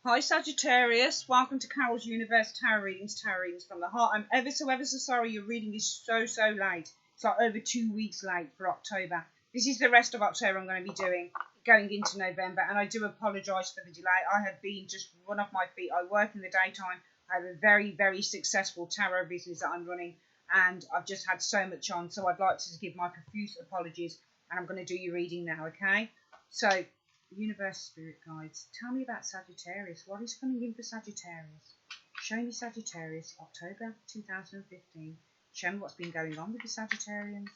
Hi Sagittarius, welcome to Carol's Universe Tarot Readings from the heart. I'm ever so sorry your reading is so late. It's like over 2 weeks late for October. This is the rest of October I'm going to be doing, going into November, and I do apologise for the delay. I have been just run off my feet. I work in the daytime. I have a very successful tarot business that I'm running, and I've just had so much on, so I'd like to give my profuse apologies, and I'm going to do your reading now, okay? So, Universe Spirit Guides, tell me about Sagittarius. What is coming in for Sagittarius? Show me Sagittarius, October 2015. Show me what's been going on with the Sagittarians.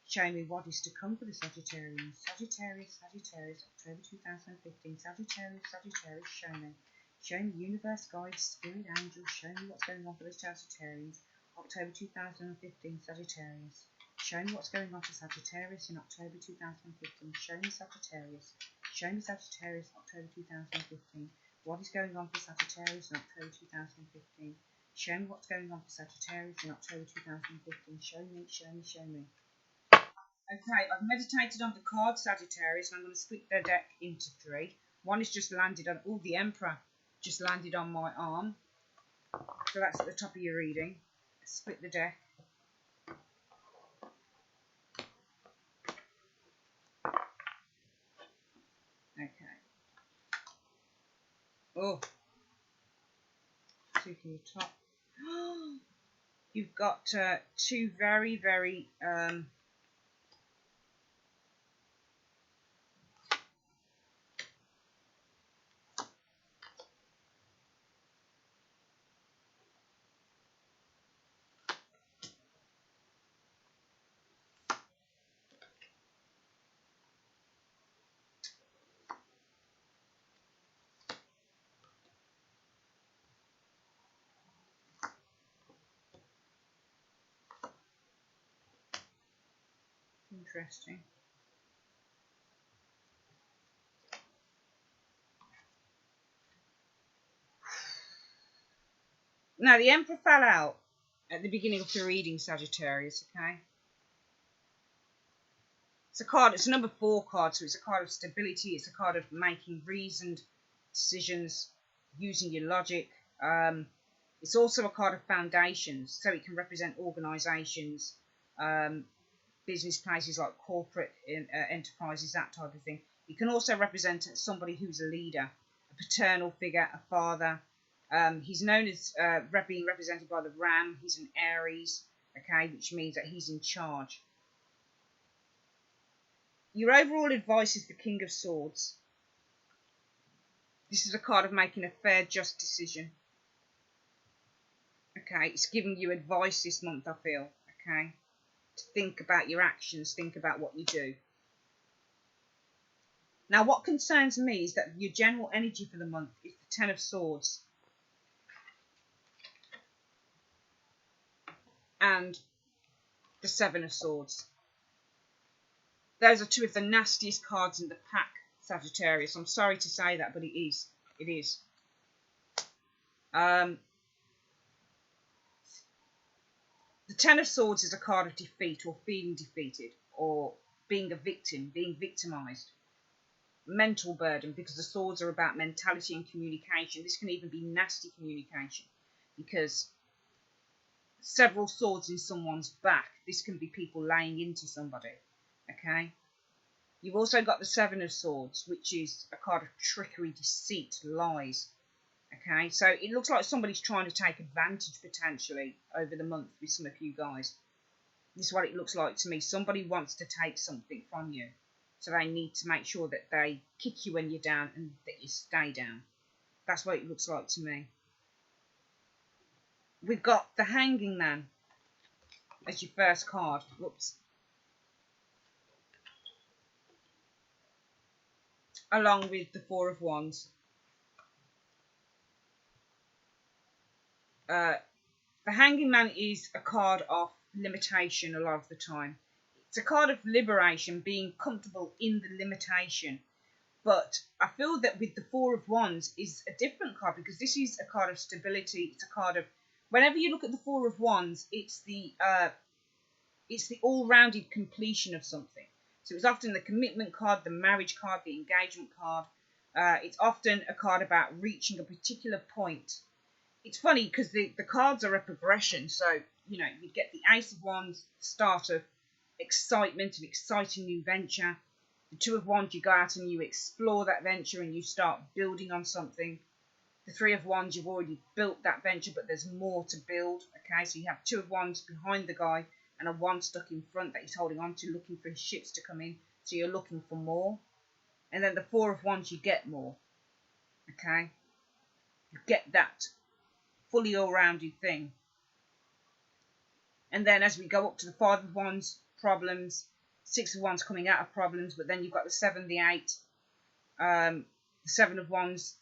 Show me what is to come for the Sagittarians. Sagittarius, October 2015. Sagittarius, show me. Show me Universe Guides, Spirit Angels. Show me what's going on for the Sagittarians. October 2015, Sagittarius. Show me what's going on for Sagittarius in October 2015. Show me Sagittarius. Show me Sagittarius, October 2015. What is going on for Sagittarius in October 2015? Show me what's going on for Sagittarius in October 2015. Show me. Okay, I've meditated on the card Sagittarius, and I'm going to split the deck into three. One is just landed on, the Emperor just landed on my arm. So that's at the top of your reading. Split the deck. Okay. Oh. Two from the top. You've got two very interesting. Now, the Emperor fell out at the beginning of the reading, Sagittarius, okay? It's a card, it's a number 4 card, so it's a card of stability, it's a card of making reasoned decisions, using your logic. It's also a card of foundations, so it can represent organisations, business places like corporate enterprises, that type of thing. It can also represent somebody who's a leader, a paternal figure, a father. He's known as being represented by the ram. He's an Aries, okay, which means that he's in charge. Your overall advice is the King of Swords. This is a card of making a fair, just decision. Okay, it's giving you advice this month, I feel, okay? To think about your actions, think about what you do. Now, what concerns me is that your general energy for the month is the Ten of Swords and the Seven of Swords. Those are two of the nastiest cards in the pack, Sagittarius. I'm sorry to say that, but it is. It is. The Ten of Swords is a card of defeat, or feeling defeated, or being a victim, being victimised. Mental burden, because the swords are about mentality and communication. This can even be nasty communication, because several swords in someone's back. This can be people laying into somebody. Okay. You've also got the Seven of Swords, which is a card of trickery, deceit, lies. Okay, so it looks like somebody's trying to take advantage potentially over the month with some of you guys. This is what it looks like to me. Somebody wants to take something from you. So they need to make sure that they kick you when you're down and that you stay down. That's what it looks like to me. We've got the Hanging Man as your first card. Whoops. Along with the Four of Wands. The Hanging Man is a card of limitation a lot of the time. It's a card of liberation, being comfortable in the limitation. But I feel that with the Four of Wands is a different card, because this is a card of stability. It's a card of, whenever you look at the Four of Wands, it's the all-rounded completion of something. So it's often the commitment card, the marriage card, the engagement card. It's often a card about reaching a particular point. It's funny because the cards are a progression. So, you know, you get the Ace of Wands, start of excitement, an exciting new venture. The Two of Wands, you go out and you explore that venture and you start building on something. The Three of Wands, you've already built that venture, but there's more to build. Okay, so you have Two of Wands behind the guy and a Wand stuck in front that he's holding on to, looking for his ships to come in. So you're looking for more. And then the Four of Wands, you get more. Okay, you get that fully all-rounded thing. And then as we go up to the Five of Wands, problems, Six of Wands coming out of problems, but then you've got the Seven, the Eight, the Seven of Wands,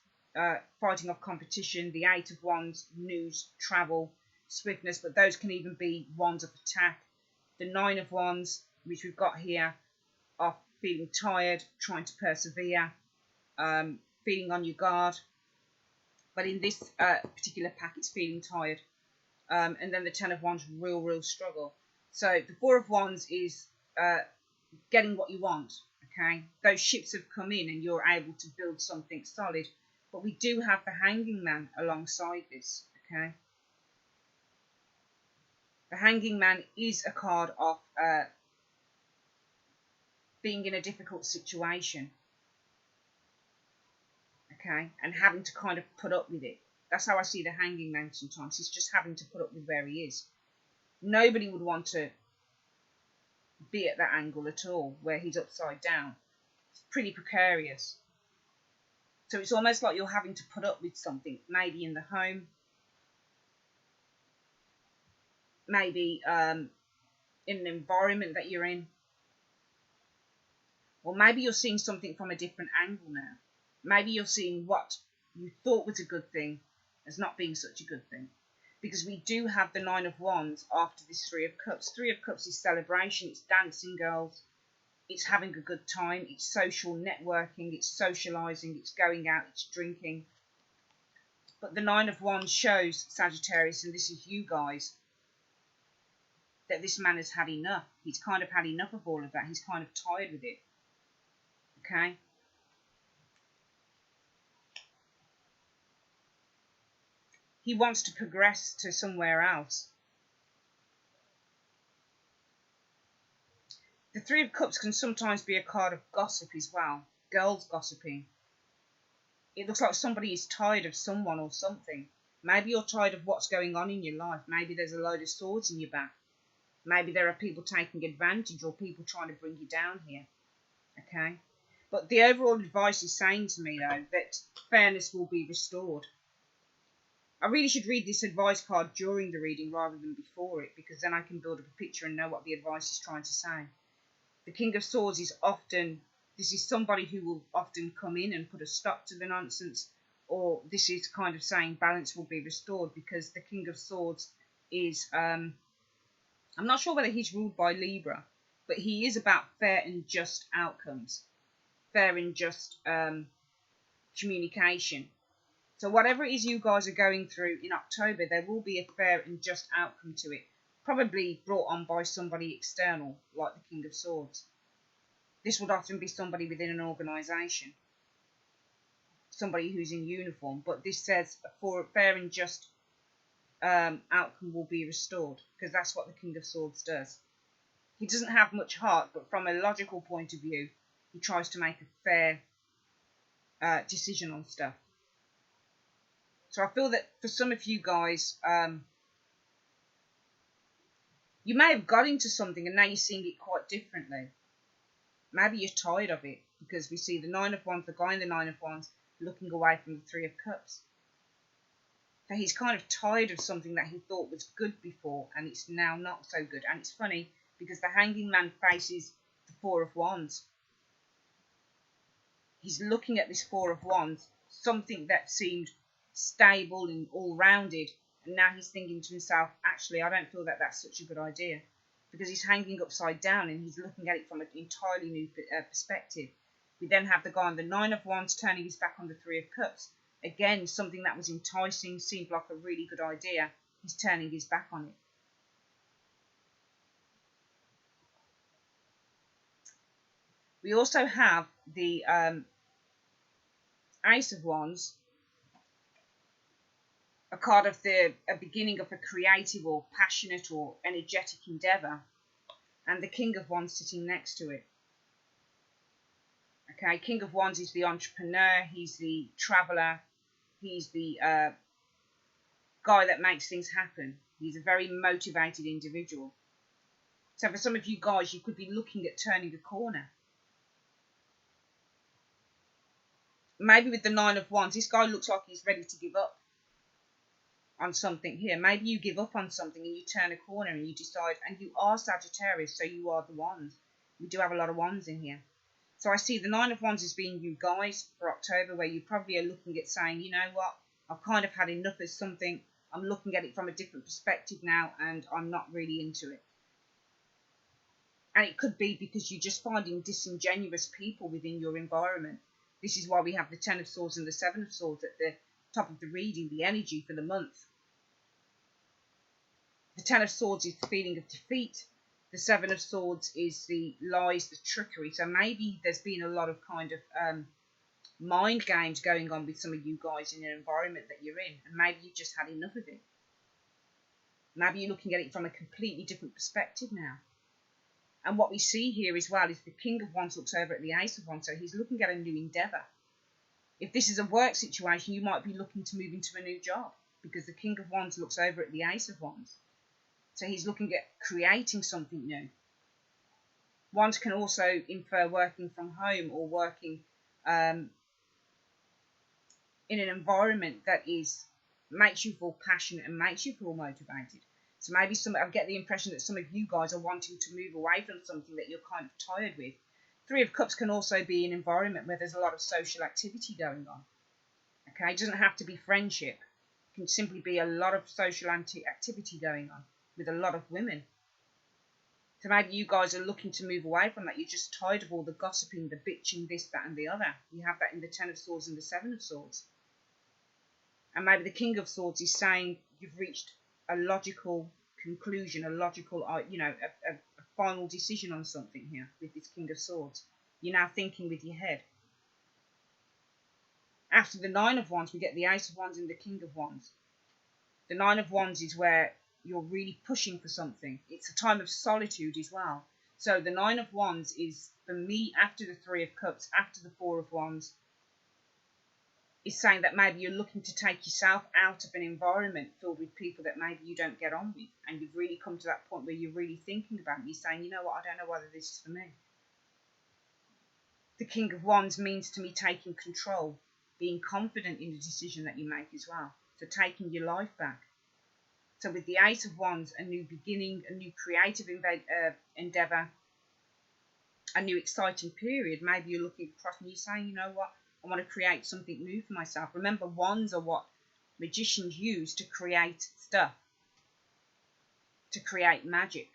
fighting off competition, the Eight of Wands, news, travel, swiftness, but those can even be wands of attack. The Nine of Wands, which we've got here, are feeling tired, trying to persevere, feeling on your guard. But in this particular pack, it's feeling tired. And then the Ten of Wands, real struggle. So the Four of Wands is getting what you want. Okay, those ships have come in and you're able to build something solid. But we do have the Hanging Man alongside this. Okay, the Hanging Man is a card of being in a difficult situation. Okay, and having to kind of put up with it. That's how I see the Hanging Man sometimes. He's just having to put up with where he is. Nobody would want to be at that angle at all, where he's upside down. It's pretty precarious. So it's almost like you're having to put up with something, maybe in the home, maybe in an environment that you're in, or maybe you're seeing something from a different angle now. Maybe you're seeing what you thought was a good thing as not being such a good thing. Because we do have the Nine of Wands after this Three of Cups. Three of Cups is celebration, it's dancing, girls. It's having a good time, it's social networking, it's socialising, it's going out, it's drinking. But the Nine of Wands shows, Sagittarius, and this is you guys, that this man has had enough. He's kind of had enough of all of that. He's kind of tired with it. Okay? He wants to progress to somewhere else. The Three of Cups can sometimes be a card of gossip as well. Girls gossiping. It looks like somebody is tired of someone or something. Maybe you're tired of what's going on in your life. Maybe there's a load of swords in your back. Maybe there are people taking advantage or people trying to bring you down here. Okay? But the overall advice is saying to me, though, that fairness will be restored. I really should read this advice card during the reading rather than before it, because then I can build up a picture and know what the advice is trying to say. The King of Swords is often, this is somebody who will often come in and put a stop to the nonsense, or this is kind of saying balance will be restored, because the King of Swords is, I'm not sure whether he's ruled by Libra, but he is about fair and just outcomes, fair and just communication. So whatever it is you guys are going through in October, there will be a fair and just outcome to it. Probably brought on by somebody external, like the King of Swords. This would often be somebody within an organisation. Somebody who's in uniform. But this says for a fair and just outcome will be restored. Because that's what the King of Swords does. He doesn't have much heart, but from a logical point of view, he tries to make a fair decision on stuff. So I feel that for some of you guys, you may have got into something and now you're seeing it quite differently. Maybe you're tired of it, because we see the Nine of Wands, the guy in the Nine of Wands, looking away from the Three of Cups. So he's kind of tired of something that he thought was good before, and it's now not so good. And it's funny, because the Hanging Man faces the Four of Wands. He's looking at this Four of Wands, something that seemed stable and all-rounded, and now he's thinking to himself, actually, I don't feel that that's such a good idea, because he's hanging upside down and he's looking at it from an entirely new perspective. We then have the guy on the Nine of Wands turning his back on the Three of Cups. Again, something that was enticing, seemed like a really good idea. He's turning his back on it. We also have the Ace of Wands, a card of a beginning of a creative or passionate or energetic endeavour, and the King of Wands sitting next to it. Okay, King of Wands is the entrepreneur, he's the traveller, he's the guy that makes things happen. He's a very motivated individual. So for some of you guys, you could be looking at turning a corner. Maybe with the Nine of Wands, this guy looks like he's ready to give up on something here. Maybe you give up on something and you turn a corner and you decide, and you are Sagittarius, so you are the Wands. We do have a lot of Wands in here. So I see the Nine of Wands as being you guys for October, where you probably are looking at saying, you know what, I've kind of had enough of something. I'm looking at it from a different perspective now, and I'm not really into it. And it could be because you're just finding disingenuous people within your environment. This is why we have the Ten of Swords and the Seven of Swords at the top of the reading, the energy for the month. The Ten of Swords is the feeling of defeat. The Seven of Swords is the lies, the trickery. So maybe there's been a lot of kind of mind games going on with some of you guys in an environment that you're in. And maybe you've just had enough of it. Maybe you're looking at it from a completely different perspective now. And what we see here as well is the King of Wands looks over at the Ace of Wands. So he's looking at a new endeavour. If this is a work situation, you might be looking to move into a new job, because the King of Wands looks over at the Ace of Wands. So he's looking at creating something new. Wands can also infer working from home or working in an environment that makes you feel passionate and makes you feel motivated. So maybe I get the impression that some of you guys are wanting to move away from something that you're kind of tired with. Three of Cups can also be an environment where there's a lot of social activity going on. Okay, it doesn't have to be friendship. It can simply be a lot of social activity going on with a lot of women. So maybe you guys are looking to move away from that. You're just tired of all the gossiping, the bitching, this, that and the other. You have that in the Ten of Swords and the Seven of Swords. And maybe the King of Swords is saying you've reached a logical conclusion, a logical, a final decision on something here with this King of Swords. You're now thinking with your head. After the Nine of Wands, we get the Ace of Wands and the King of Wands. The Nine of Wands is where you're really pushing for something. It's a time of solitude as well. So the Nine of Wands is, for me, after the Three of Cups, after the Four of Wands, is saying that maybe you're looking to take yourself out of an environment filled with people that maybe you don't get on with, and you've really come to that point where you're really thinking about it. You're saying, you know what, I don't know whether this is for me. The King of Wands means to me taking control, being confident in the decision that you make as well. So taking your life back. So with the Ace of Wands, a new beginning, a new creative endeavour, a new exciting period. Maybe you're looking across and you're saying, you know what, I want to create something new for myself. Remember, wands are what magicians use to create stuff, to create magic.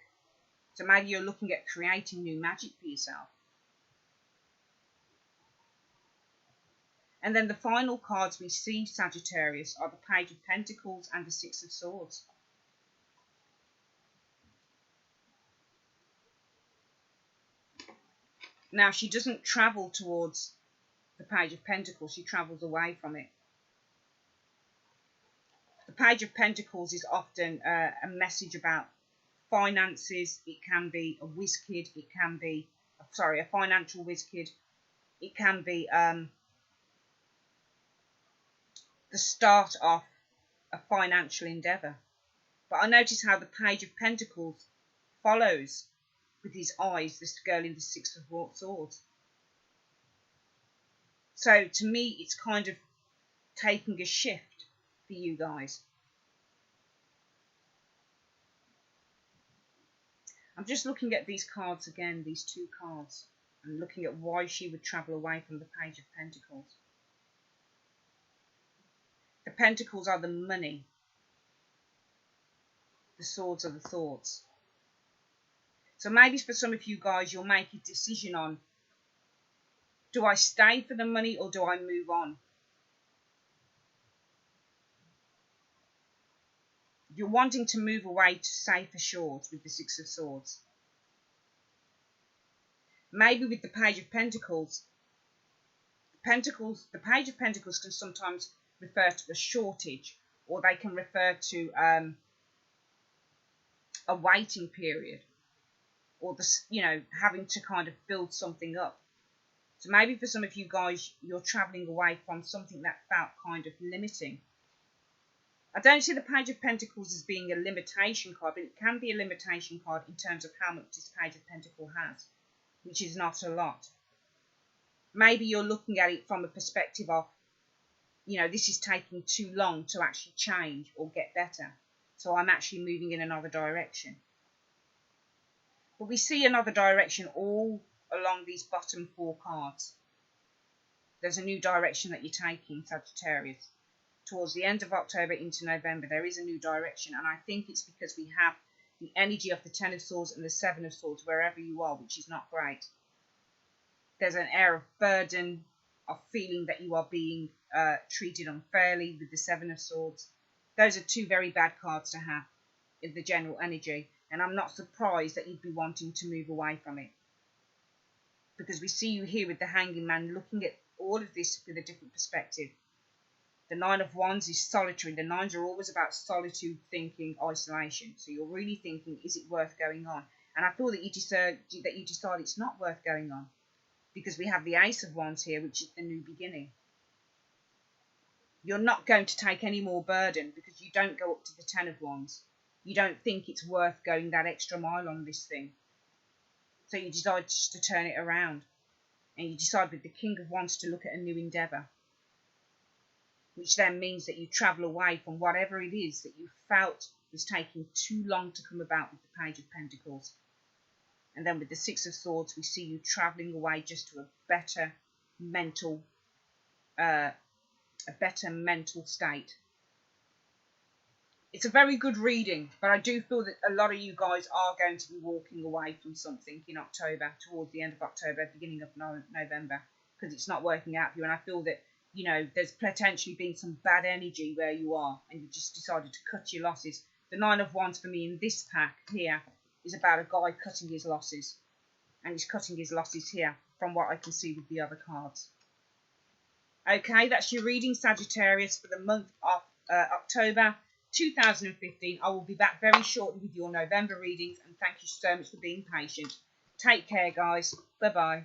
So maybe you're looking at creating new magic for yourself. And then the final cards we see, Sagittarius, are the Page of Pentacles and the Six of Swords. Now, she doesn't travel towards the Page of Pentacles, she travels away from it. The Page of Pentacles is often a message about finances. It can be a whiz kid, it can be, a financial whiz kid. It can be the start of a financial endeavour. But I notice how the Page of Pentacles follows with his eyes this girl in the Six of Swords. So to me, it's kind of taking a shift for you guys. I'm just looking at these cards again, these two cards, and looking at why she would travel away from the Page of Pentacles. The Pentacles are the money. The Swords are the thoughts. So maybe for some of you guys, you'll make a decision on, do I stay for the money or do I move on? You're wanting to move away to safer shores with the Six of Swords. Maybe with the Page of Pentacles, the Pentacles, the Page of Pentacles can sometimes refer to a shortage, or they can refer to a waiting period, or having to kind of build something up. So maybe for some of you guys, you're traveling away from something that felt kind of limiting. I don't see the Page of Pentacles as being a limitation card, but it can be a limitation card in terms of how much this Page of Pentacles has, which is not a lot. Maybe you're looking at it from a perspective of, this is taking too long to actually change or get better. So I'm actually moving in another direction. But we see another direction all along these bottom 4 cards. There's a new direction that you're taking, Sagittarius. Towards the end of October into November, there is a new direction. And I think it's because we have the energy of the Ten of Swords and the Seven of Swords wherever you are, which is not great. There's an air of burden, of feeling that you are being treated unfairly with the Seven of Swords. Those are 2 very bad cards to have in the general energy. And I'm not surprised that you'd be wanting to move away from it. Because we see you here with the Hanging Man looking at all of this with a different perspective. The Nine of Wands is solitary. The Nines are always about solitude, thinking, isolation. So you're really thinking, is it worth going on? And I feel that you decide it's not worth going on. Because we have the Ace of Wands here, which is the new beginning. You're not going to take any more burden because you don't go up to the Ten of Wands. You don't think it's worth going that extra mile on this thing. So you decide just to turn it around. And you decide with the King of Wands to look at a new endeavour. Which then means that you travel away from whatever it is that you felt was taking too long to come about with the Page of Pentacles. And then with the Six of Swords, we see you travelling away just to a better mental state. It's a very good reading, but I do feel that a lot of you guys are going to be walking away from something in October, towards the end of October, beginning of November, because it's not working out for you. And I feel that, there's potentially been some bad energy where you are, and you just decided to cut your losses. The Nine of Wands for me in this pack here is about a guy cutting his losses. And he's cutting his losses here, from what I can see with the other cards. Okay, that's your reading, Sagittarius, for the month of October 2015. I will be back very shortly with your November readings, and thank you so much for being patient. Take care, guys. Bye-bye.